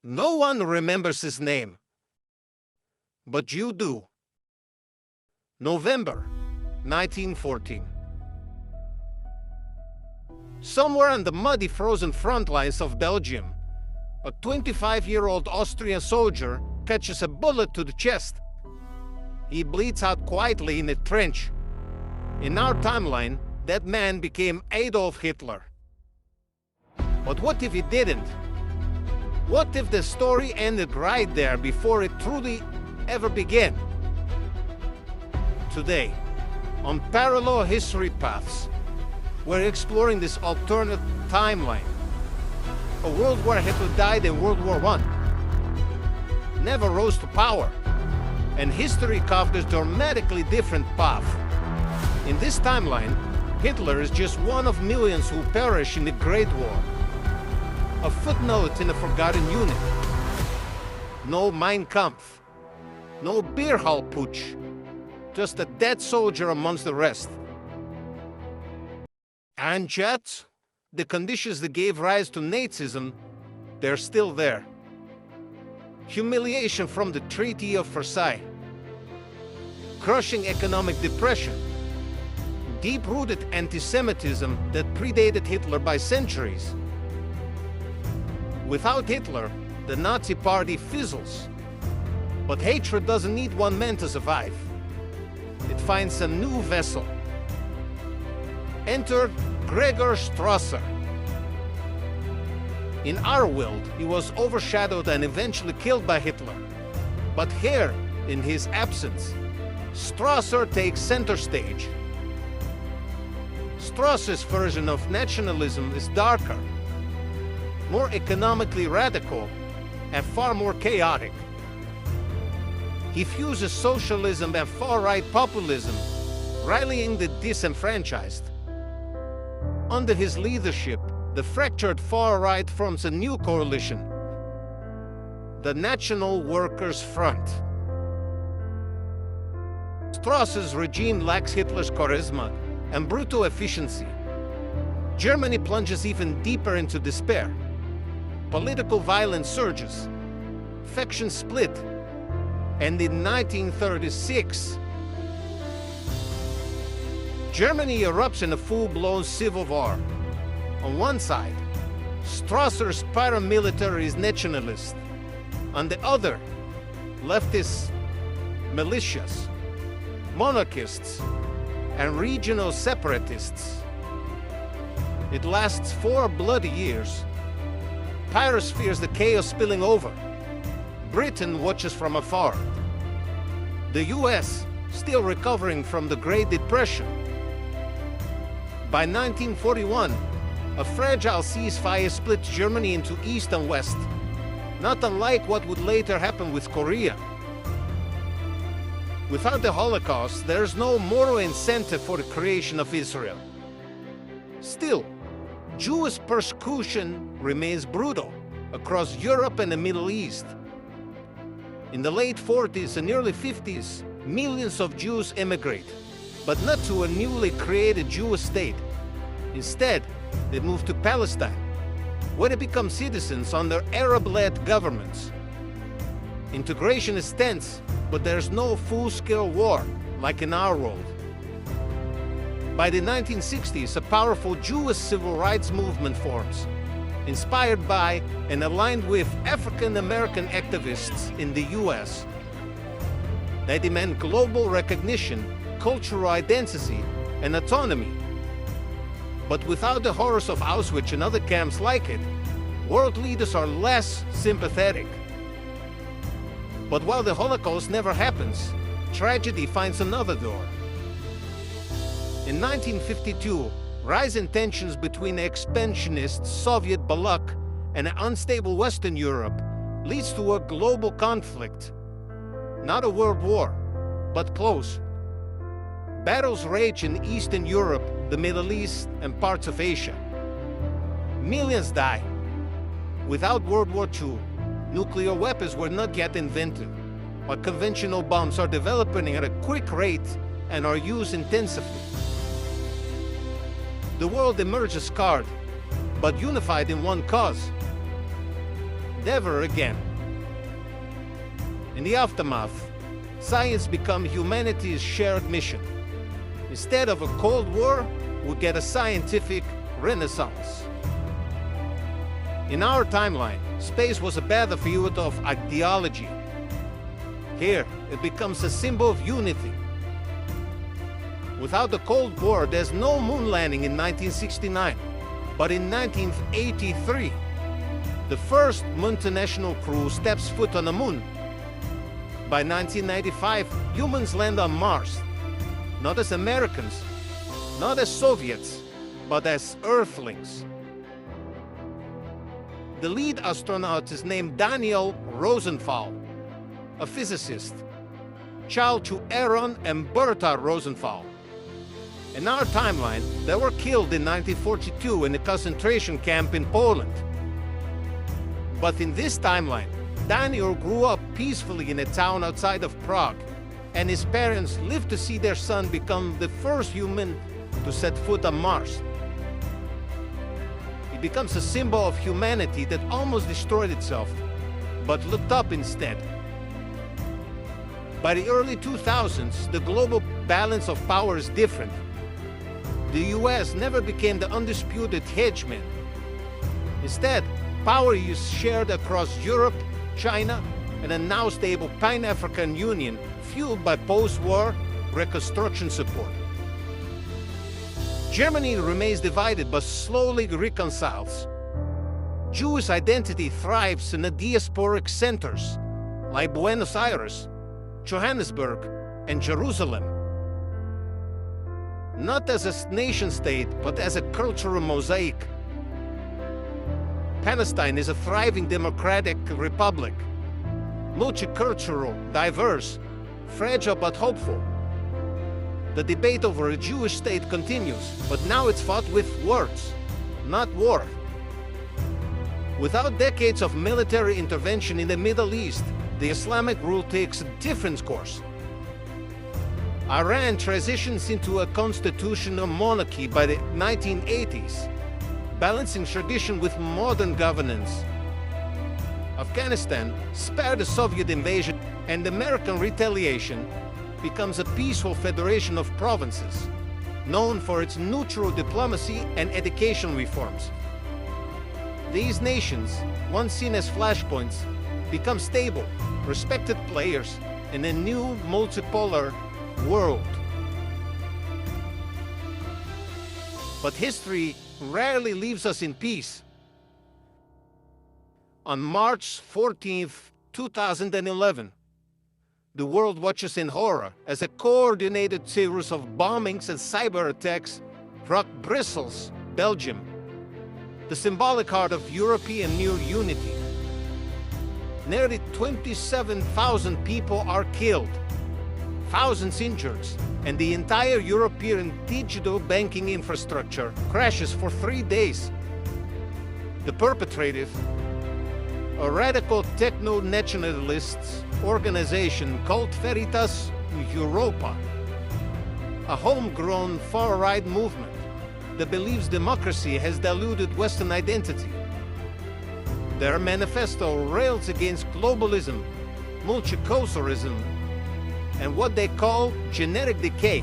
No one remembers his name, but you do. November 1914. Somewhere on the muddy, frozen front lines of Belgium, a 25-year-old Austrian soldier catches a bullet to the chest. He bleeds out quietly in a trench. In our timeline, that man became Adolf Hitler. But what if he didn't? What if the story ended right there before it truly ever began? Today, on Parallel History Paths, we're exploring this alternate timeline. A world where Hitler died in World War I, never rose to power, and history carved a dramatically different path. In this timeline, Hitler is just one of millions who perish in the Great War. A footnote in a forgotten unit. No Mein Kampf. No beer hall putsch. Just a dead soldier amongst the rest. And yet, the conditions that gave rise to Nazism, they're still there. Humiliation from the Treaty of Versailles. Crushing economic depression. Deep-rooted anti-Semitism that predated Hitler by centuries. Without Hitler, the Nazi Party fizzles. But hatred doesn't need one man to survive. It finds a new vessel. Enter Gregor Strasser. In our world, he was overshadowed and eventually killed by Hitler. But here, in his absence, Strasser takes center stage. Strasser's version of nationalism is darker, more economically radical, and far more chaotic. He fuses socialism and far-right populism, rallying the disenfranchised. Under his leadership, the fractured far-right forms a new coalition, the National Workers' Front. Strasser's regime lacks Hitler's charisma and brutal efficiency. Germany plunges even deeper into despair. Political violence surges, factions split, and in 1936, Germany erupts in a full-blown civil war. On one side, Strasser's paramilitary is nationalist. On the other, leftist militias, monarchists, and regional separatists. It lasts 4 bloody years. Paris fears the chaos spilling over. Britain watches from afar. The US, still recovering from the Great Depression. By 1941, a fragile ceasefire splits Germany into East and West, not unlike what would later happen with Korea. Without the Holocaust, there is no moral incentive for the creation of Israel. Still, Jewish persecution remains brutal across Europe and the Middle East. In the late 40s and early 50s, millions of Jews immigrate, but not to a newly created Jewish state. Instead, they move to Palestine, where they become citizens under Arab-led governments. Integration is tense, but there's no full-scale war like in our world. By the 1960s, a powerful Jewish civil rights movement forms, inspired by and aligned with African-American activists in the US. They demand global recognition, cultural identity, and autonomy. But without the horrors of Auschwitz and other camps like it, world leaders are less sympathetic. But while the Holocaust never happens, tragedy finds another door. In 1952, rising tensions between the expansionist Soviet bloc and an unstable Western Europe leads to a global conflict. Not a world war, but close. Battles rage in Eastern Europe, the Middle East, and parts of Asia. Millions die. Without World War II, nuclear weapons were not yet invented, but conventional bombs are developing at a quick rate and are used intensively. The world emerges scarred, but unified in one cause: Never again. In the aftermath, science became humanity's shared mission. Instead of a Cold War, we get a scientific renaissance. In our timeline, space was a battlefield of ideology. Here, it becomes a symbol of unity. Without the Cold War, there's no moon landing in 1969. But in 1983, the first multinational crew steps foot on the moon. By 1995, humans land on Mars, not as Americans, not as Soviets, but as Earthlings. The lead astronaut is named Daniel Rosenthal, a physicist, child to Aaron and Bertha Rosenthal. In our timeline, they were killed in 1942 in a concentration camp in Poland. But in this timeline, Daniel grew up peacefully in a town outside of Prague, and his parents lived to see their son become the first human to set foot on Mars. It becomes a symbol of humanity that almost destroyed itself, but looked up instead. By the early 2000s, the global balance of power is different. The US never became the undisputed hegemon. Instead, power is shared across Europe, China, and a now stable Pan-African Union fueled by post-war reconstruction support. Germany remains divided but slowly reconciles. Jewish identity thrives in the diasporic centers like Buenos Aires, Johannesburg, and Jerusalem. Not as a nation-state, but as a cultural mosaic. Palestine is a thriving democratic republic, multicultural, diverse, fragile but hopeful. The debate over a Jewish state continues, but now it's fought with words, not war. Without decades of military intervention in the Middle East, the Islamic rule takes a different course. Iran transitions into a constitutional monarchy by the 1980s, balancing tradition with modern governance. Afghanistan spared the Soviet invasion, and American retaliation becomes a peaceful federation of provinces, known for its neutral diplomacy and education reforms. These nations, once seen as flashpoints, become stable, respected players in a new multipolar world. But history rarely leaves us in peace. On March 14th, 2011, the world watches in horror as a coordinated series of bombings and cyber attacks rocked Brussels, Belgium, the symbolic heart of European new unity. Nearly 27,000 people are killed, thousands injured, and the entire European digital banking infrastructure crashes for 3 days. The perpetrators, a radical techno-nationalist organization called Veritas Europa, a homegrown far-right movement that believes democracy has diluted Western identity. Their manifesto rails against globalism, multiculturalism, and what they call genetic decay.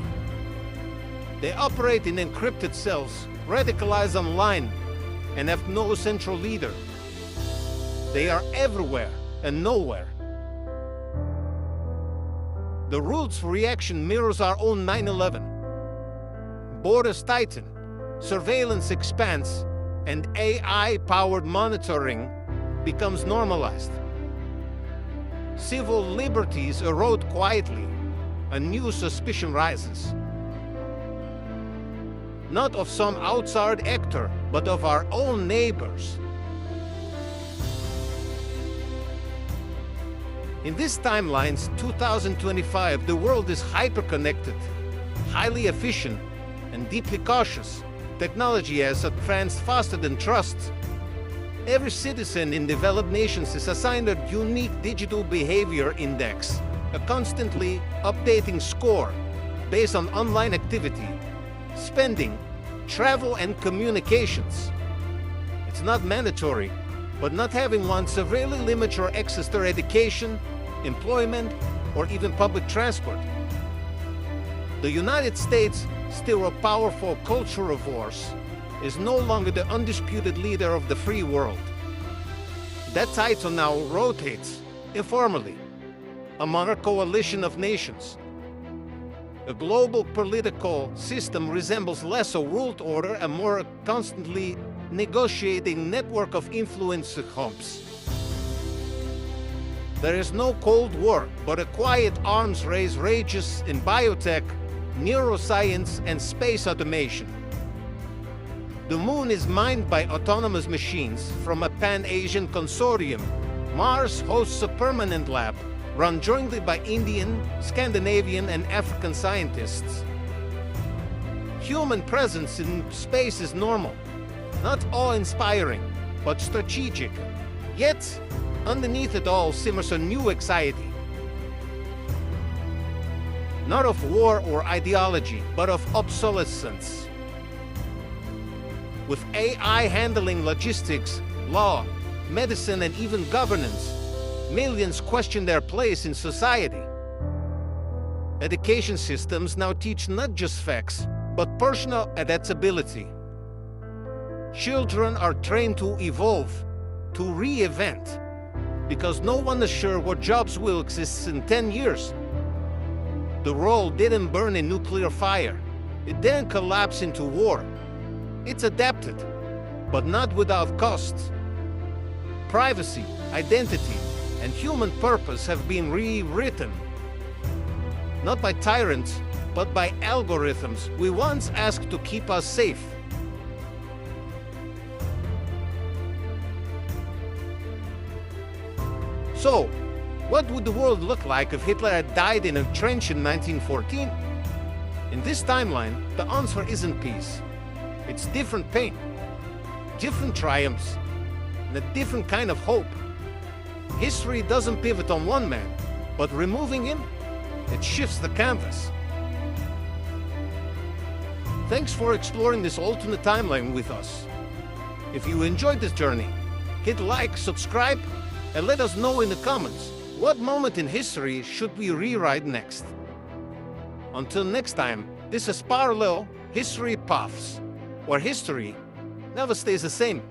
They operate in encrypted cells, radicalize online, and have no central leader. They are everywhere and nowhere. The Roots reaction mirrors our own 9/11. Borders tighten, surveillance expands, and AI-powered monitoring becomes normalized. Civil liberties erode quietly, a new suspicion rises. Not of some outside actor, but of our own neighbors. In this timeline's 2025, the world is hyper-connected, highly efficient, and deeply cautious. Technology has advanced faster than trust. Every citizen in developed nations is assigned a unique digital behavior index, a constantly updating score based on online activity, spending, travel, and communications. It's not mandatory, but not having one severely limits your access to education, employment, or even public transport. The United States, still a powerful cultural force, is no longer the undisputed leader of the free world. That title now rotates, informally, among a coalition of nations. A global political system resembles less a world order and more a constantly negotiating network of influence hubs. There is no Cold War, but a quiet arms race rages in biotech, neuroscience, and space automation. The moon is mined by autonomous machines from a Pan-Asian consortium. Mars hosts a permanent lab, run jointly by Indian, Scandinavian, and African scientists. Human presence in space is normal, not awe-inspiring, but strategic. Yet, underneath it all simmers a new anxiety. Not of war or ideology, but of obsolescence. With AI handling logistics, law, medicine, and even governance, millions question their place in society. Education systems now teach not just facts, but personal adaptability. Children are trained to evolve, to reinvent, because no one is sure what jobs will exist in 10 years. The world didn't burn in nuclear fire. It didn't collapse into war. It's adapted, but not without costs. Privacy, identity, and human purpose have been rewritten. Not by tyrants, but by algorithms we once asked to keep us safe. So, what would the world look like if Hitler had died in a trench in 1914? In this timeline, the answer isn't peace. It's different pain, different triumphs, and a different kind of hope. History doesn't pivot on one man, but removing him, it shifts the canvas. Thanks for exploring this alternate timeline with us. If you enjoyed this journey, hit like, subscribe, and let us know in the comments what moment in history should we rewrite next. Until next time, this is Parallel History Paths, where history never stays the same.